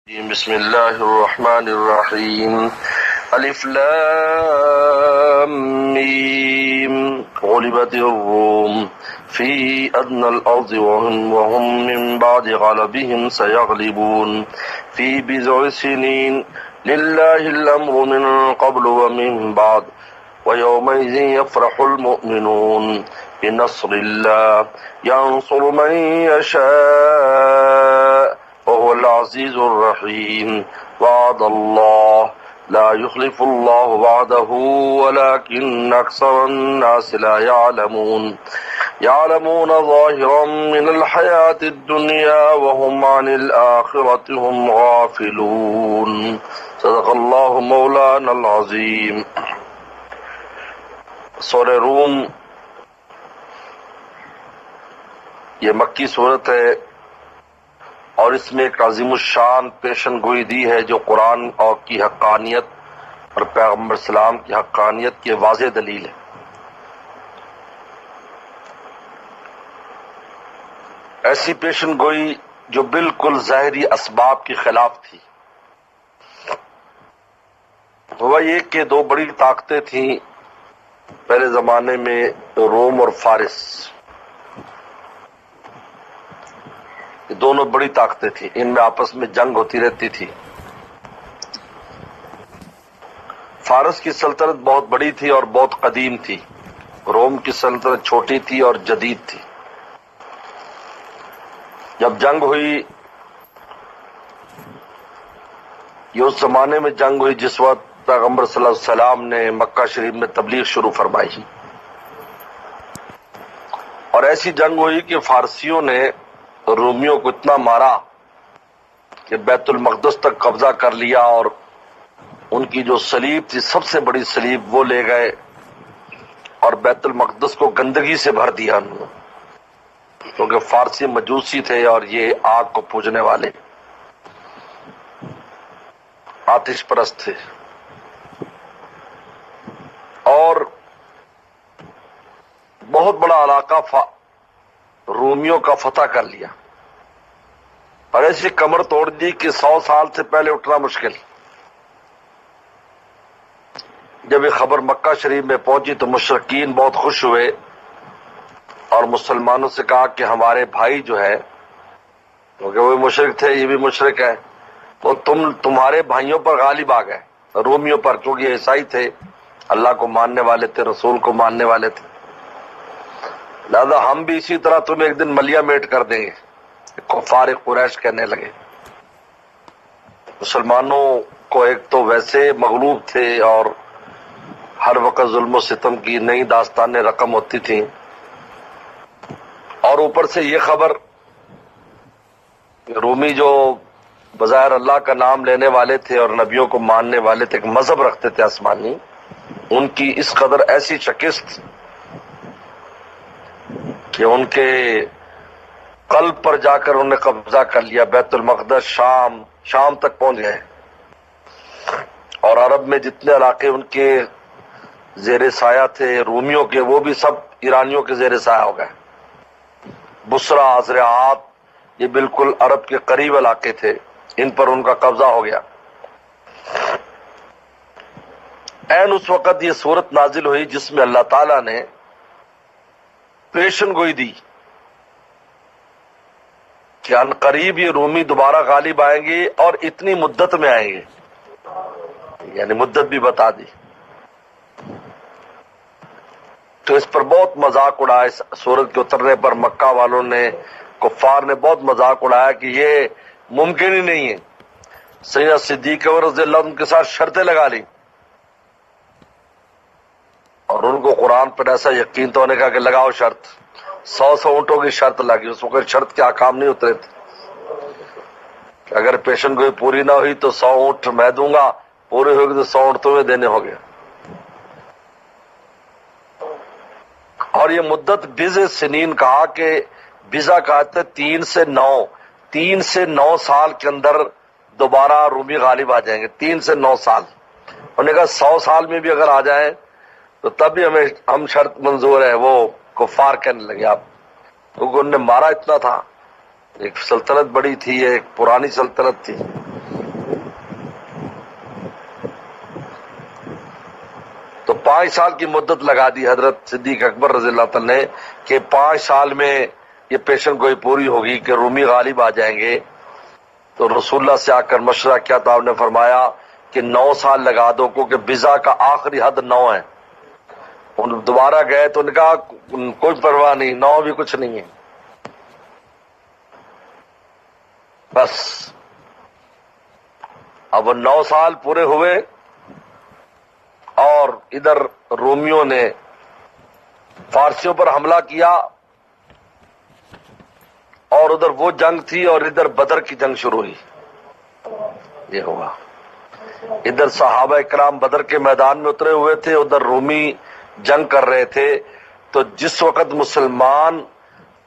بسم الله الرحمن الرحيم ألف لام ميم غلبت الروم في أدنى الأرض وهم من بعد غلبهم سيغلبون في بضع سنين لله الأمر من قبل ومن بعد ويومئذ يفرح المؤمنون بنصر الله ينصر من يشاء وهو العزيز الرحيم وعد الله لا يخلف الله وعده ولكن أكثر الناس لا يعلمون ظاهرا من الحياة الدنيا وهم عن الآخرة هم غافلون صدق الله مولانا العظيم۔ سورہ روم یہ مکی سورت ہے اور اس میں ایک عظیم الشان پیشن گوئی دی ہے جو قرآن اور کی حقانیت اور پیغمبر اسلام کی حقانیت کی واضح دلیل ہے۔ ایسی پیشن گوئی جو بالکل ظاہری اسباب کے خلاف تھی۔ ہوا یہ کہ دو بڑی طاقتیں تھیں پہلے زمانے میں، روم اور فارس، یہ دونوں بڑی طاقتیں تھیں، ان میں آپس میں جنگ ہوتی رہتی تھی۔ فارس کی سلطنت بہت بڑی تھی اور بہت قدیم تھی، روم کی سلطنت چھوٹی تھی اور جدید تھی۔ جب جنگ ہوئی، یہ اس زمانے میں جنگ ہوئی جس وقت پیغمبر صلی اللہ علیہ وسلم نے مکہ شریف میں تبلیغ شروع فرمائی، اور ایسی جنگ ہوئی کہ فارسیوں نے رومیوں کو اتنا مارا کہ بیت المقدس تک قبضہ کر لیا، اور ان کی جو صلیب تھی، سب سے بڑی صلیب، وہ لے گئے اور بیت المقدس کو گندگی سے بھر دیا انہوں نے، کیونکہ فارسی مجوسی تھے اور یہ آگ کو پوجنے والے آتش پرست تھے، اور بہت بڑا علاقہ رومیوں کا فتح کر لیا، اور ایسی کمر توڑ دی کہ 100 سال سے پہلے اٹھنا مشکل۔ جب یہ خبر مکہ شریف میں پہنچی تو مشرکین بہت خوش ہوئے اور مسلمانوں سے کہا کہ ہمارے بھائی جو ہے، کیونکہ وہ مشرک تھے یہ بھی مشرک ہے، تو تمہارے بھائیوں پر غالب آ گئے، رومیوں پر، کیونکہ یہ عیسائی تھے، اللہ کو ماننے والے تھے، رسول کو ماننے والے تھے، لہذا ہم بھی اسی طرح تمہیں ایک دن ملیا میٹ کر دیں گے۔ کفار قریش کہنے لگے۔ مسلمانوں کو ایک تو ویسے مغلوب تھے اور ہر وقت ظلم و ستم کی نئی داستانیں رقم ہوتی تھیں، اور اوپر سے یہ خبر، رومی جو بظاہر اللہ کا نام لینے والے تھے اور نبیوں کو ماننے والے تھے، ایک مذہب رکھتے تھے آسمانی، ان کی اس قدر ایسی شکست کہ ان کے قلب پر جا کر انہوں نے قبضہ کر لیا، بیت المقدس، شام تک پہنچ گئے، اور عرب میں جتنے علاقے ان کے زیر سایہ تھے رومیوں کے، وہ بھی سب ایرانیوں کے زیر سایہ ہو گئے۔ بصرہ، عزرعات، یہ بالکل عرب کے قریب علاقے تھے، ان پر ان کا قبضہ ہو گیا۔ عین اس وقت یہ صورت نازل ہوئی جس میں اللہ تعالیٰ نے پیشن گوئی دی کہ ان قریب یہ رومی دوبارہ غالب آئیں گے اور اتنی مدت میں آئیں گے، یعنی مدت بھی بتا دی۔ تو اس پر بہت مذاق اڑایا، اس سورت کے اترنے پر مکہ والوں نے، کفار نے بہت مذاق اڑایا کہ یہ ممکن ہی نہیں ہے۔ سیدنا صدیق رضی اللہ عنہ کے ساتھ شرطیں لگا لی، اور ان کو قرآن پر ایسا یقین تو ہونے کا کہ لگاؤ شرط، 100 اونٹوں کی شرط لگی۔ اس وقت شرط کے احکام نہیں اترے تھے کہ اگر پیشن گوئی پوری نہ ہوئی تو 100 اونٹ میں دوں گا، پوری ہوگی تو 100 اونٹ تمہیں دینے ہو گیا۔ اور یہ مدت بضع سنین کہا کہ بضع کہتے 3 سے 9 سال کے اندر دوبارہ رومی غالب آ جائیں گے، 3 سے 9 سال۔ انہوں نے کہا 100 سال میں بھی اگر آ جائیں تو تب بھی ہم شرط منظور ہے۔ وہ کفار کہنے لگے آپ، کیونکہ انہوں نے مارا اتنا تھا، ایک سلطنت بڑی تھی، ایک پرانی سلطنت تھی، 5 سال کی مدت لگا دی حضرت صدیق اکبر رضی اللہ تعالیٰ نے کہ 5 سال میں یہ پیشن گوئی پوری ہوگی کہ رومی غالب آ جائیں گے. تو رسول اللہ سے آ کر مشورہ کیا تو آپ نے فرمایا کہ 9 سال لگا دو، کیونکہ بزا کا آخری حد 9 ہے. ان دوبارہ گئے تو ان کا کوئی پرواہ نہیں، 9 بھی کچھ نہیں ہے. بس اب 9 سال پورے ہوئے اور ادھر رومیوں نے فارسیوں پر حملہ کیا، اور ادھر وہ جنگ تھی اور ادھر بدر کی جنگ شروع ہوئی. یہ ہوا، ادھر صحابہ کرام بدر کے میدان میں اترے ہوئے تھے، ادھر رومی جنگ کر رہے تھے. تو جس وقت مسلمان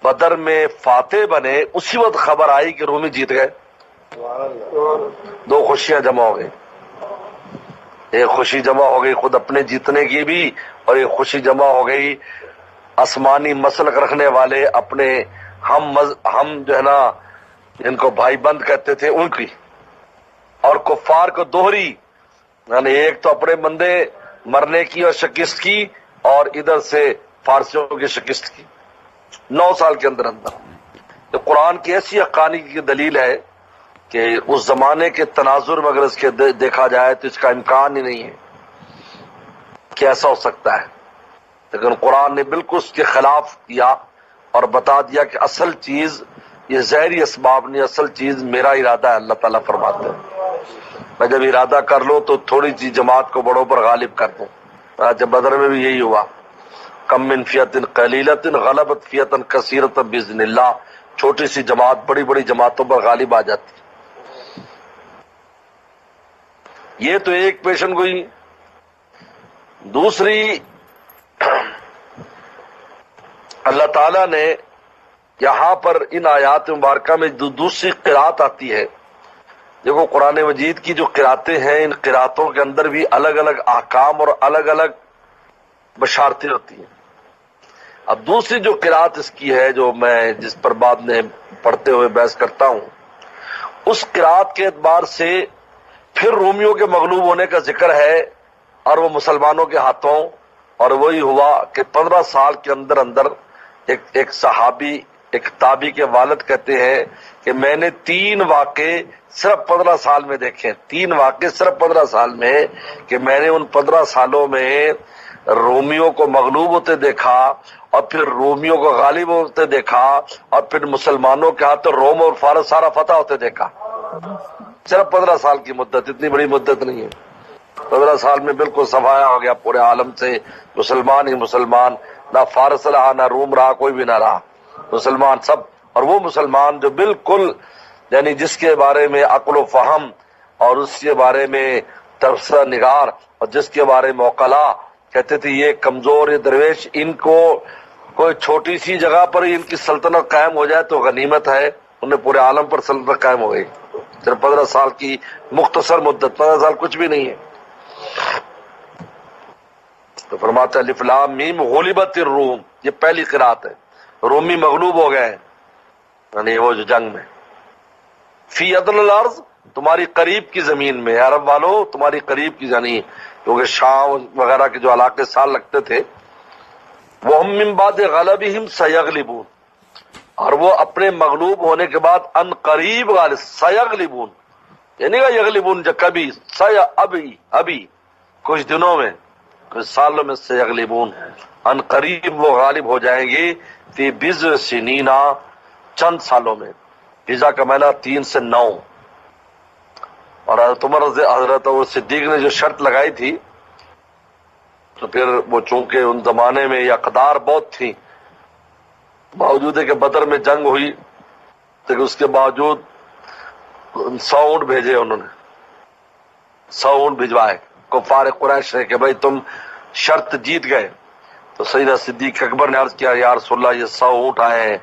بدر میں فاتح بنے اسی وقت خبر آئی کہ رومی جیت گئے. 2 خوشیاں جمع ہو گئی. ایک خوشی جمع ہو گئی خود اپنے جیتنے کی بھی، اور ایک خوشی جمع ہو گئی آسمانی مسلک رکھنے والے اپنے ہم جو ہے نا جن کو بھائی بند کہتے تھے ان کی، اور کفار کو دوہری، یعنی ایک تو اپنے بندے مرنے کی اور شکست کی، اور ادھر سے فارسیوں کی شکست کی 9 سال کے اندر اندر. تو قرآن کی ایسی حقانی کی دلیل ہے کہ اس زمانے کے تناظر میں اگر اس کے دیکھا جائے تو اس کا امکان ہی نہیں ہے کہ ایسا ہو سکتا ہے. لیکن قرآن نے بالکل اس کے خلاف کیا اور بتا دیا کہ اصل چیز یہ ظاہری اسباب نہیں، اصل چیز میرا ارادہ ہے. اللہ تعالیٰ فرماتے ہیں میں جب ارادہ کر لوں تو تھوڑی سی جماعت کو بڑوں پر غالب کر دوں. جب بدر میں بھی یہی ہوا، کم من فیۃ قلیلۃ غلبت فیۃ کثیرۃ باذن اللہ. چھوٹی سی جماعت بڑی بڑی جماعتوں پر غالب آ جاتی. یہ تو ایک پیشن گوئی. دوسری، اللہ تعالیٰ نے یہاں پر ان آیات مبارکہ میں دوسری قرات آتی ہے. دیکھو قرآن مجید کی جو قراتیں ہیں، ان قراتوں کے اندر بھی الگ الگ احکام اور الگ الگ بشارتیں ہوتی ہیں. اب دوسری جو قرات اس کی ہے جو میں جس پر بعد میں پڑھتے ہوئے بحث کرتا ہوں، اس قرات کے اعتبار سے پھر رومیوں کے مغلوب ہونے کا ذکر ہے اور وہ مسلمانوں کے ہاتھوں. اور وہی ہوا کہ 15 سال کے اندر اندر ایک صحابی، ایک تابعی کے والد کہتے ہیں کہ میں نے 3 واقعے صرف 15 سال میں دیکھے. 3 واقعے صرف 15 سال میں، کہ میں نے ان 15 سالوں میں رومیوں کو مغلوب ہوتے دیکھا، اور پھر رومیوں کو غالب ہوتے دیکھا، اور پھر مسلمانوں کے ہاتھ روم اور فارس سارا فتح ہوتے دیکھا. صرف 15 سال کی مدت، اتنی بڑی مدت نہیں ہے. 15 سال میں بالکل صفایا ہو گیا پورے عالم سے، مسلمان ہی مسلمان، نہ فارس رہا نہ روم رہا، کوئی بھی نہ رہا، مسلمان سب. اور وہ مسلمان جو بالکل یعنی جس کے بارے میں عقل و فہم اور اس کے بارے میں تبصرہ نگار اور جس کے بارے میں عقلا کہتے تھے یہ کمزور، یہ درویش، ان کو کوئی چھوٹی سی جگہ پر ان کی سلطنت قائم ہو جائے تو غنیمت ہے. انہیں پورے عالم پر سلطنت قائم ہو گئی. صرف 15 سال کی مختصر مدت، 15 سال کچھ بھی نہیں ہے. تو فرماتا ہے الف لام میم غلبت الروم، یہ پہلی قرات ہے. رومی مغلوب ہو گئے یعنی وہ جو جنگ میں. فی ادن الارض، تمہاری قریب کی زمین میں، عرب والو تمہاری قریب کی، یعنی کیونکہ شام وغیرہ کے جو علاقے سال لگتے تھے. وہم من بعد غلبہم سیغلبون، اور وہ اپنے مغلوب ہونے کے بعد ان قریب غالب. سیغلبون یعنی کہ یغلبون جو کبھی، ابھی کچھ دنوں میں، کچھ سالوں میں، سیغلبون ان قریب وہ غالب ہو جائیں گے. فی بضع سنین، چند سالوں میں. بضع کا معنی 3 سے 9. اور حضرت عمر حضرت صدیق نے جو شرط لگائی تھی، تو پھر وہ چونکہ ان زمانے میں یہ اقدار بہت تھی، باوجود ہے کہ بدر میں جنگ ہوئی لیکن اس کے باوجود 100 اونٹ بھیجے انہوں نے، 100 اونٹ بھجوائے کفار قریش نے کہ بھائی تم شرط جیت گئے. تو سیدنا صدیق اکبر نے عرض کیا یا رسول اللہ یہ 100 اونٹ آئے ہیں.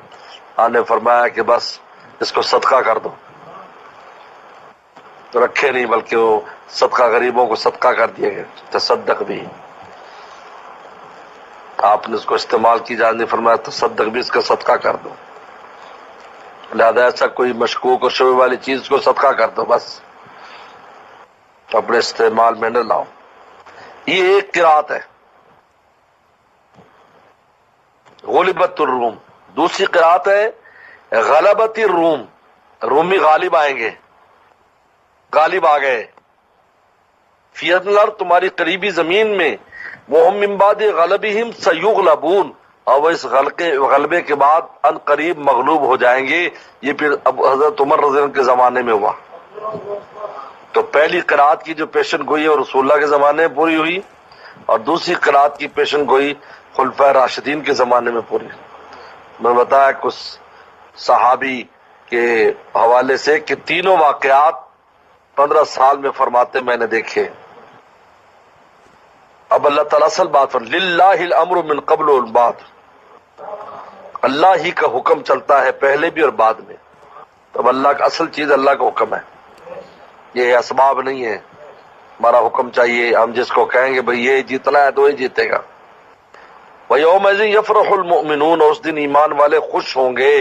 آپ نے فرمایا کہ بس اس کو صدقہ کر دو. تو رکھے نہیں بلکہ وہ صدقہ غریبوں کو صدقہ کر دیے گئے. تصدق بھی آپ نے اس کو استعمال کی جائے نہیں فرمایا، تصدق بھی اس کا صدقہ کر دو. لہذا ایسا کوئی مشکوک اور شبہ والی چیز کو صدقہ کر دو، بس اپنے استعمال میں نہ لاؤ. یہ ایک قرات ہے. غلبت الروم. دوسری قرات ہے غلبت الروم، رومی غالب آئیں گے، غالب آ گئے. فی الارض، تمہاری قریبی زمین میں، وہم من بعد غلبہم سیغلبون، اور وہ اس غلبے کے بعد ان قریب مغلوب ہو جائیں گے. یہ پھر اب حضرت عمر رضی اللہ عنہ کے زمانے میں ہوا. تو پہلی قرات کی جو پیشن گوئی اور رسول اللہ کے زمانے میں پوری ہوئی، اور دوسری قرات کی پیشن گوئی خلفائے راشدین کے زمانے میں پوری. میں بتایا کچھ صحابی کے حوالے سے کہ تینوں واقعات 15 سال میں فرماتے میں نے دیکھے. اب اللہ تعالیٰ اصل بات پر للہ الامر من قبل و بعد، اللہ ہی کا حکم چلتا ہے پہلے بھی اور بعد میں. تب اللہ کا اصل چیز اللہ کا حکم ہے، یہ اسباب نہیں ہے. ہمارا حکم چاہیے، ہم جس کو کہیں گے بھئی یہ جیتنا ہے تو یہ جیتے گا. وَيَوْمَئِذٍ يَفْرَحُ الْمُؤْمِنُونَ، اور اس دن ایمان والے خوش ہوں گے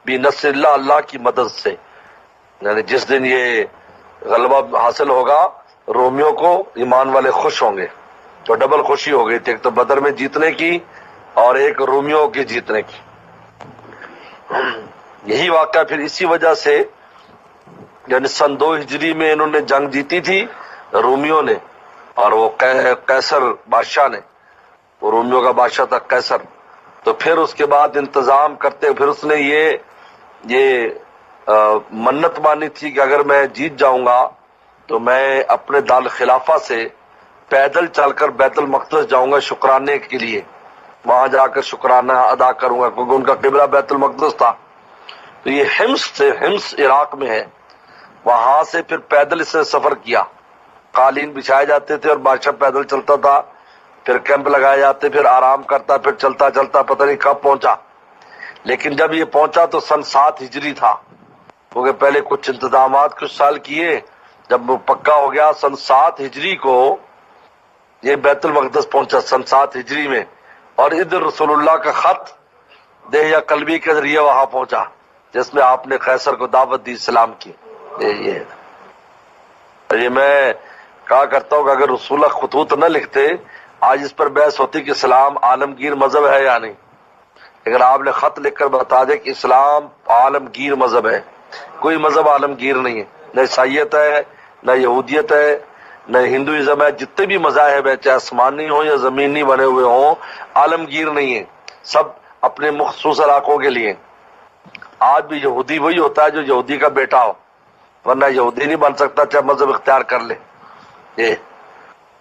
بِنَصْرِ اللَّهِ، اللہ کی مدد سے. یعنی جس دن یہ غلبہ حاصل ہوگا رومیوں کو، ایمان والے خوش ہوں گے. تو ڈبل خوشی ہو گئی تھی، ایک تو بدر میں جیتنے کی اور ایک رومیوں کے جیتنے کی. یہی واقعہ پھر اسی وجہ سے، یعنی سن 2 ہجری میں انہوں نے جنگ جیتی تھی رومیوں نے، اور وہ قیصر بادشاہ نے، وہ رومیوں کا بادشاہ تھا قیصر. تو پھر اس کے بعد انتظام کرتے، پھر اس نے یہ منت مانی تھی کہ اگر میں جیت جاؤں گا تو میں اپنے دار خلافہ سے پیدل چل کر بیت المقدس جاؤں گا شکرانے کے لیے، وہاں جا کر شکرانہ ادا کروں گا، کیونکہ ان کا قبلہ بیت المقدس تھا. تو یہ حمص عراق میں ہے، وہاں سے پھر پیدل اس نے سفر کیا. قالین بچھائے جاتے تھے اور بادشاہ پیدل چلتا تھا، پھر کیمپ لگائے جاتے، پھر آرام کرتا، پھر چلتا چلتا پتہ نہیں کب پہنچا. لیکن جب یہ پہنچا تو سن 7 ہجری تھا، کیونکہ پہلے کچھ انتظامات کچھ سال کیے. جب وہ پکا ہو گیا سن 7 ہجری کو یہ بیت المقدس پہنچا، سن 7 ہجری میں. اور ادھر رسول اللہ کا خط دہیا قلبی کے ذریعے وہاں پہنچا، جس میں آپ نے قیصر کو دعوت دی اسلام کی. یہ میں کہا کرتا ہوں کہ اگر رسول اللہ خطوط نہ لکھتے آج اس پر بحث ہوتی کہ اسلام عالمگیر مذہب ہے یا نہیں. اگر آپ نے خط لکھ کر بتا دے کہ اسلام عالمگیر مذہب ہے، کوئی مذہب عالمگیر نہیں ہے، نہ عیسائیت ہے، نہ یہودیت ہے، نہ ہندوازم ہے. جتنے بھی مذاہب ہیں، چاہے آسمانی ہوں یا زمینی بنے ہوئے ہوں، عالمگیر نہیں ہے، سب اپنے مخصوص علاقوں کے لیے. آج بھی یہودی وہی ہوتا ہے جو یہودی کا بیٹا ہو، ورنہ یہودی نہیں بن سکتا چاہے مذہب اختیار کر لے. یہ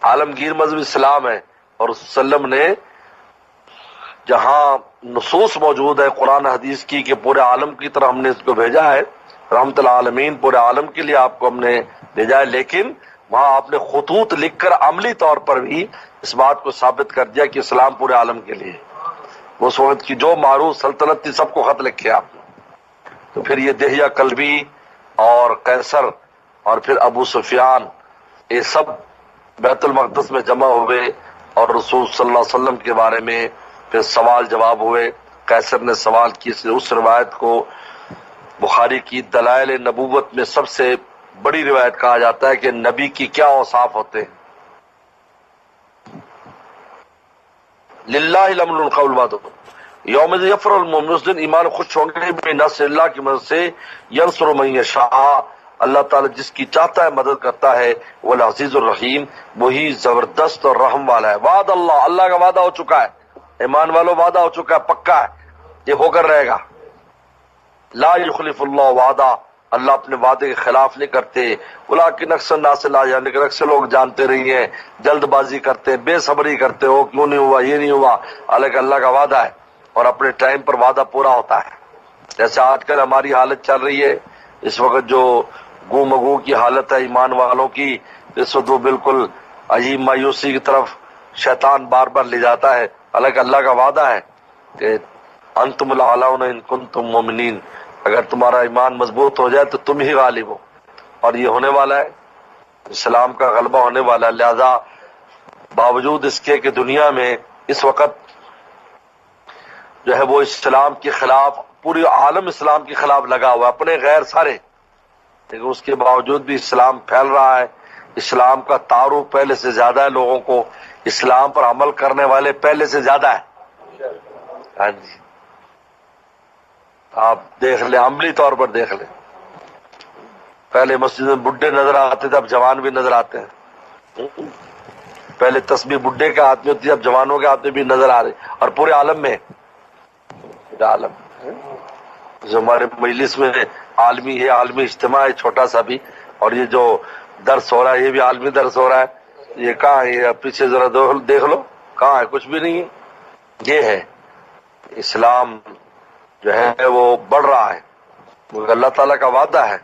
عالمگیر مذہب اسلام ہے. اور وسلم نے جہاں نصوص موجود ہے قرآن حدیث کی کہ پورے عالم کی طرح ہم نے اس کو بھیجا ہے، رحمت العالمین، پورے عالم کے لیے آپ کو ہم نے بھیجا ہے. لیکن وہاں آپ نے خطوط لکھ کر عملی طور پر بھی اس بات کو ثابت کر دیا کہ اسلام پورے عالم کے لیے. اس وقت کی جو معروف سلطنت تھی سب کو خط لکھے آپ نے. تو پھر یہ دہیا قلبی اور قیصر اور پھر ابو سفیان، یہ سب بیت المقدس میں جمع ہوئے اور رسول صلی اللہ علیہ وسلم کے بارے میں پھر سوال جواب ہوئے. قیصر نے سوال کی، اس روایت کو بخاری کی دلائل نبوت میں سب سے بڑی روایت کہا جاتا ہے کہ نبی کی کیا اوصاف ہوتے ہیں. للہ الامر من قبل بعد، یوم یفرح المؤمنون، اس دن ایمان خوش ہوں گے بنصر اللہ کی مدد سے. ینصر من یشاء، اللہ تعالیٰ جس کی چاہتا ہے مدد کرتا ہے. والعزیز الرحیم، وہی زبردست اور رحم والا ہے. وعد اللہ، اللہ کا وعدہ ہو چکا ہے، ایمان والوں وعدہ ہو چکا ہے، پکا ہے، یہ ہو کر رہے گا. لا یخلف اللہ وعدہ، اللہ اپنے وعدے کے خلاف نہیں کرتے. ولکن اکثر الناس لا یعلمون، لیکن اکثر لوگ جانتے نہیں ہیں، جلد بازی کرتے ہیں، بے صبری کرتے ہو، کیوں نہیں ہوا، یہ نہیں ہوا. حالانکہ اللہ کا وعدہ ہے اور اپنے ٹائم پر وعدہ پورا ہوتا ہے. جیسے آج کل ہماری حالت چل رہی ہے اس وقت، جو گو مگو کی حالت ہے ایمان والوں کی، اس وقت وہ بالکل عجیب مایوسی کی طرف شیطان بار بار لے جاتا ہے. حالانکہ اللہ کا وعدہ ہے کہ انتم الاعلون ان کنتم مومنین، اگر تمہارا ایمان مضبوط ہو جائے تو تم ہی غالب ہو. اور یہ ہونے والا ہے، اسلام کا غلبہ ہونے والا ہے. لہذا باوجود اس کے کہ دنیا میں اس وقت جو ہے وہ اسلام کے خلاف، پوری عالم اسلام کے خلاف لگا ہوا ہے، اپنے غیر سارے، لیکن اس کے باوجود بھی اسلام پھیل رہا ہے. اسلام کا تعارف پہلے سے زیادہ ہے، لوگوں کو اسلام پر عمل کرنے والے پہلے سے زیادہ ہے. ہاں جی، آپ دیکھ لیں، عملی طور پر دیکھ لیں، پہلے مسجد میں بڈھے نظر آتے تھے، اب جوان بھی نظر آتے ہیں۔ پہلے تسبیح بڈھے کے ہاتھ میں ہوتی ہے، اب جوانوں کے ہاتھ میں بھی نظر آ رہی، اور پورے عالم میں، پورے عالم جو ہمارے مجلس میں عالمی ہے، عالمی اجتماع ہے چھوٹا سا بھی، اور یہ جو درس ہو رہا ہے یہ بھی عالمی درس ہو رہا ہے، یہ کہاں ہے؟ یہ پیچھے ذرا دیکھ لو، کہاں ہے؟ کچھ بھی نہیں ہے۔ یہ ہے اسلام جو ہے وہ بڑھ رہا ہے، کیونکہ اللہ تعالیٰ کا وعدہ ہے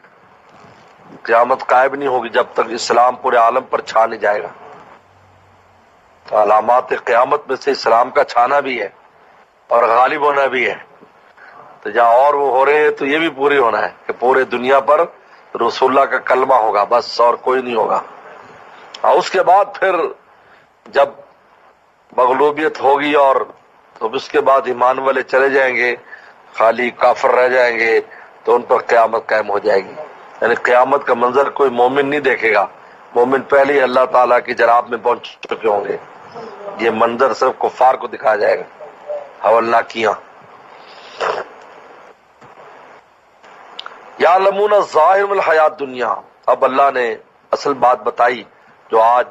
قیامت قائم نہیں ہوگی جب تک اسلام پورے عالم پر چھا نہیں جائے گا۔ تو علامات قیامت میں سے اسلام کا چھانا بھی ہے اور غالب ہونا بھی ہے۔ تو جہاں اور وہ ہو رہے ہیں تو یہ بھی پوری ہونا ہے کہ پورے دنیا پر رسول اللہ کا کلمہ ہوگا، بس اور کوئی نہیں ہوگا۔ اور اس کے بعد پھر جب مغلوبیت ہوگی اور تو اس کے بعد ایمان والے چلے جائیں گے، خالی کافر رہ جائیں گے، تو ان پر قیامت قائم ہو جائے گی۔ یعنی قیامت کا منظر کوئی مومن نہیں دیکھے گا، مومن پہلے ہی اللہ تعالیٰ کی جناب میں پہنچ چکے ہوں گے۔ یہ منظر صرف کفار کو دکھایا جائے گا، ہولناکیاں۔ یعلمون ظاہر من الحیات دنیا، اب اللہ نے اصل بات بتائی جو آج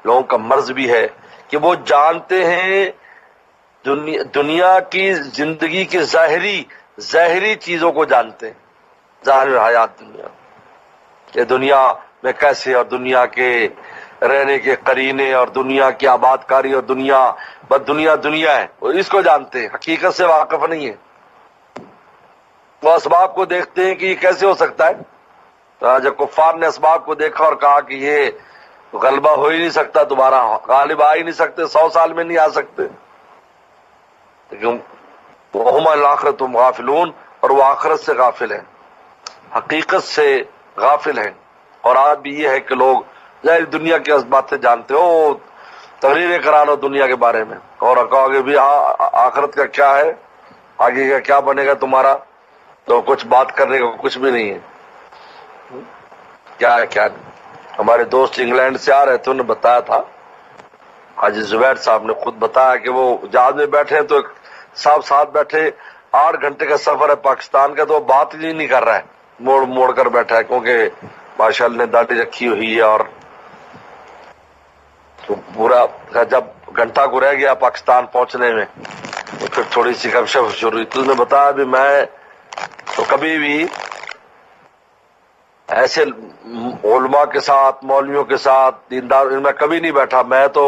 لوگوں کا مرض بھی ہے کہ وہ جانتے ہیں دنیا کی زندگی کے ظاہری چیزوں کو جانتے ہیں، ظاہر حیات دنیا، کہ دنیا میں کیسے، اور دنیا کے رہنے کے قرینے، اور دنیا کی آباد کاری، اور دنیا بس دنیا ہے، وہ اس کو جانتے ہیں، حقیقت سے واقف نہیں ہے۔ وہ اسباب کو دیکھتے ہیں کہ یہ کیسے ہو سکتا ہے، تو جب کفار نے اسباب کو دیکھا اور کہا کہ یہ غلبہ ہو ہی نہیں سکتا، دوبارہ غالب آ ہی نہیں سکتے، 100 سال میں نہیں آ سکتے، لیکن وہم عن الآخرۃ ہم غافلون، اور وہ آخرت سے غافل ہیں، حقیقت سے غافل ہیں۔ اور آج بھی یہ ہے کہ لوگ ظاہر دنیا کی باتیں جانتے ہو، تقریریں کرا لو دنیا کے بارے میں، اور کہو گے بھی آخرت کا کیا ہے، آگے کا کیا بنے گا تمہارا، تو کچھ بات کرنے کا کچھ بھی نہیں ہے، کیا ہے کیا نہیں۔ ہمارے دوست انگلینڈ سے آ رہے تھے، انہوں نے بتایا تھا، حاجی زبیر صاحب نے خود بتایا کہ وہ جہاز میں بیٹھے ہیں تو ایک صاحب ساتھ بیٹھے، 8 گھنٹے کا سفر ہے پاکستان کا، تو وہ بات ہی نہیں کر رہا ہے، موڑ کر بیٹھا ہے، کیونکہ ماشاء اللہ نے داڑھی رکھی ہوئی ہے، اور تو پورا جب گھنٹہ کو رہ گیا پاکستان پہنچنے میں تو پھر تھوڑی سی گپ شپ شروع ہوئی، تو نے بتایا بھی میں تو کبھی بھی ایسے علماء کے ساتھ، مولویوں کے ساتھ، دیندار میں کبھی نہیں بیٹھا، میں تو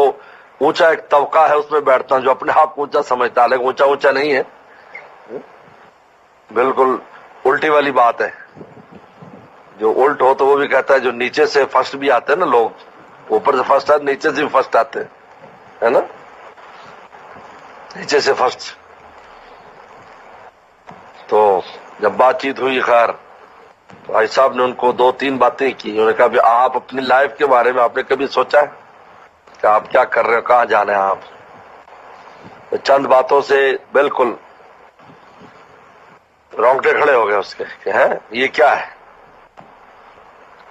اونچا ایک طبقہ ہے اس میں بیٹھتا ہوں جو اپنے آپ کو اونچا سمجھتا ہے، لیکن اونچا نہیں ہے، بالکل الٹی والی بات ہے۔ جو الٹ ہو تو وہ بھی کہتا ہے جو نیچے سے فرسٹ بھی آتے ہیں نا لوگ، اوپر سے فرسٹ آتے، نیچے سے بھی فرسٹ آتے ہیں، ہے نا، نیچے سے فرسٹ۔ تو جب بات چیت ہوئی، خیر بھائی صاحب نے ان کو 2-3 باتیں کی، انہوں نے کہا بھی آپ اپنی لائف کے بارے میں آپ نے کبھی سوچا ہے کہ آپ کیا کر رہے ہو، کہاں جانا ہے آپ؟ تو چند باتوں سے بالکل رونگٹے کھڑے ہو گئے اس کے کہ ہیں یہ کیا ہے۔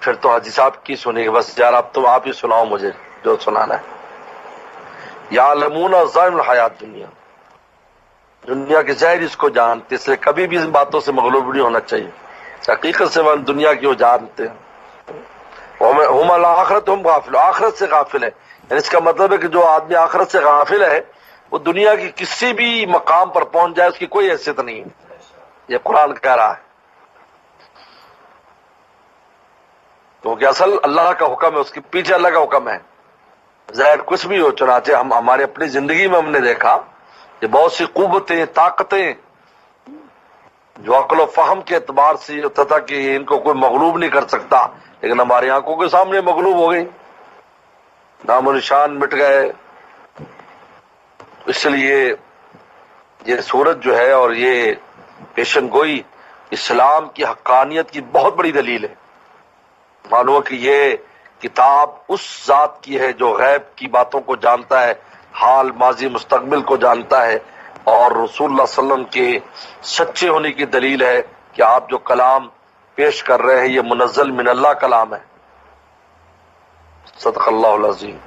پھر تو حاجی صاحب کی سنی، بس یار اب تم آپ ہی سناؤ مجھے جو سنانا ہے۔ یعلمون ظاہر الحیات دنیا، دنیا کے ظاہر اس کو جانتے، اس لیے کبھی بھی ان باتوں سے مغلوب نہیں ہونا چاہیے، حقیقت سے وہ دنیا کی وہ جانتے ہیں۔ ہم الآخرۃ ہم غافل، آخرت سے غافل ہے، یعنی اس کا مطلب ہے کہ جو آدمی آخرت سے غافل ہے وہ دنیا کی کسی بھی مقام پر پہنچ جائے اس کی کوئی حیثیت نہیں ہے، یہ قرآن کہہ رہا ہے، کیونکہ اصل اللہ کا حکم ہے، اس کے پیچھے اللہ کا حکم ہے، ظاہر کچھ بھی ہو۔ چنانچہ ہم ہمارے اپنی زندگی میں ہم نے دیکھا کہ بہت سی قوتیں، طاقتیں جو عقل و فہم کے اعتبار سے یہ ہوتا تھا کہ ان کو کوئی مغلوب نہیں کر سکتا، لیکن ہماری آنکھوں کے سامنے مغلوب ہو گئی، نام و نشان مٹ گئے۔ اس لیے یہ سورت جو ہے اور یہ پیشن گوئی اسلام کی حقانیت کی بہت بڑی دلیل ہے۔ معلوم کہ یہ کتاب اس ذات کی ہے جو غیب کی باتوں کو جانتا ہے، حال، ماضی، مستقبل کو جانتا ہے، اور رسول اللہ صلی اللہ علیہ وسلم کے سچے ہونے کی دلیل ہے کہ آپ جو کلام پیش کر رہے ہیں یہ منزل من اللہ کلام ہے۔ صدق اللہ العظیم۔